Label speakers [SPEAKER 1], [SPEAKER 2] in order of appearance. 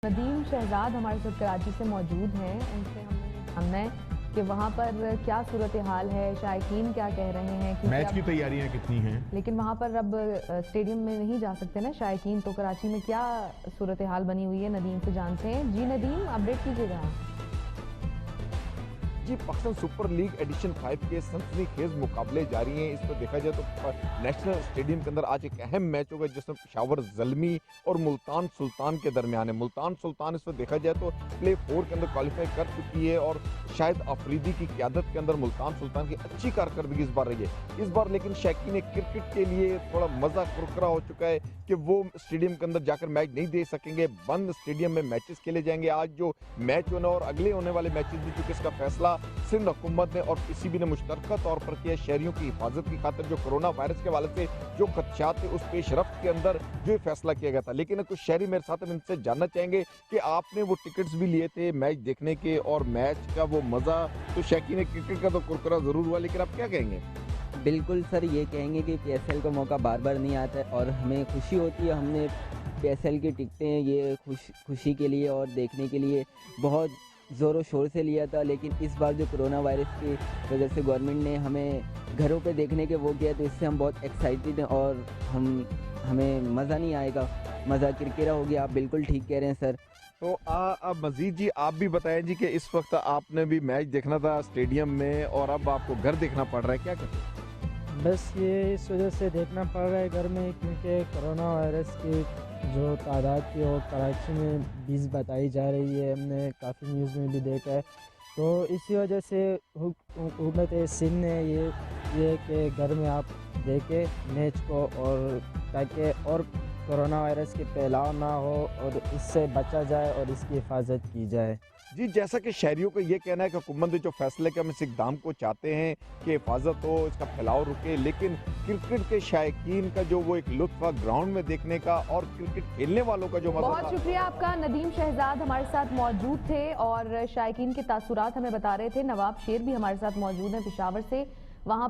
[SPEAKER 1] ندیم شہزاد ہمارے ساتھ کراچی سے موجود ہیں، ان سے ہم نے جاننا ہے کہ وہاں پر کیا صورتحال ہے، شائقین کیا کہہ رہے ہیں،
[SPEAKER 2] میچ کی تیاریاں کتنی ہیں؟
[SPEAKER 1] لیکن وہاں پر اب اسٹیڈیم میں نہیں جا سکتے نا شائقین، تو کراچی میں کیا صورتحال بنی ہوئی ہے ندیم سے جانتے ہیں۔ جی ندیم، اپڈیٹ کیجیے گا۔
[SPEAKER 3] جی، پاکستان سپر لیگ ایڈیشن 5 کے سنسنی خیز مقابلے جاری ہیں۔ اس پر دیکھا جائے تو نیشنل اسٹیڈیم کے اندر آج ایک اہم میچ ہوگا جس میں پشاور زلمی اور ملتان سلطان کے درمیان ہے۔ ملتان سلطان اس پر دیکھا جائے تو پلے 4 کے اندر کوالیفائی کر چکی ہے اور شاہد آفریدی کی قیادت کے اندر ملتان سلطان کی اچھی کارکردگی اس بار رہی ہے۔ اس بار لیکن شائقین کرکٹ کے لیے تھوڑا مزہ کرکرا ہو چکا ہے کہ وہ اسٹیڈیم کے اندر جا کر میچ نہیں دے سکیں گے، بند اسٹیڈیم میں میچز کھیلے جائیں گے۔ آج جو میچ ہونا اور اگلے ہونے والے میچز بھی، چونکہ اس کا فیصلہ سندھ حکومت نے اور پی سی بی نے مشترکہ طور پر کیا، شہریوں کی حفاظت کی خاطر جو کرونا وائرس کے حوالے سے جو خدشات تھے اس پیش رفت کے اندر جو فیصلہ کیا گیا تھا۔ لیکن کچھ شہری میرے ساتھ ان سے جاننا چاہیں گے کہ آپ نے وہ ٹکٹس بھی لیے تھے میچ دیکھنے کے اور میچ کا وہ مزہ تو شائقین کرکٹ کا تو کرکرا ضرور ہوا، لیکن آپ کیا کہیں گے؟
[SPEAKER 4] بالکل سر، یہ کہیں گے کہ پی ایس ایل کا موقع بار بار نہیں آتا ہے اور ہمیں خوشی ہوتی ہے۔ ہم نے پی ایس ایل کی ٹکٹیں یہ خوشی کے لیے اور دیکھنے کے لیے بہت زور و شور سے لیا تھا، لیکن اس بار جو کرونا وائرس کی وجہ سے گورنمنٹ نے ہمیں گھروں پہ دیکھنے کے وہ کیا، تو اس سے ہم بہت ایکسائٹیڈ ہیں اور ہمیں مزہ نہیں آئے گا، مزہ کرکرا ہو گیا۔ آپ بالکل ٹھیک کہہ رہے ہیں سر۔
[SPEAKER 3] تو اب مزید جی آپ بھی بتائیں جی کہ اس وقت آپ نے بھی میچ دیکھنا تھا اسٹیڈیم میں اور اب آپ کو گھر دیکھنا پڑ رہا ہے، کیا کہتے ہیں؟
[SPEAKER 5] بس یہ اس وجہ سے دیکھنا پڑ رہا ہے گھر میں، کیونکہ کرونا وائرس کی جو تعداد تھی وہ کراچی میں 20 بتائی جا رہی ہے، ہم نے کافی نیوز میں بھی دیکھا ہے۔ تو اسی وجہ سے حکومت سندھ نے یہ کہ گھر میں آپ دیکھیں میچ کو، اور تاکہ اور کرونا وائرس کے پھیلاؤ نہ ہو اور اس سے بچا جائے اور اس کی حفاظت کی جائے۔
[SPEAKER 3] جی، جیسا کہ شہریوں کا یہ کہنا ہے کہ حکومت نے جو فیصلے کے ہم اس اقدام کو چاہتے ہیں کہ حفاظت ہو، اس کا پھیلاؤ رکے، لیکن کرکٹ کے شائقین کا جو وہ ایک لطف گراؤنڈ میں دیکھنے کا اور کرکٹ کھیلنے والوں کا جو مزہ تھا۔
[SPEAKER 1] بہت شکریہ آپ کا ندیم شہزاد، ہمارے ساتھ موجود تھے اور شائقین کے تاثرات ہمیں بتا رہے تھے۔ نواب شیر بھی ہمارے ساتھ موجود ہیں پشاور سے، وہاں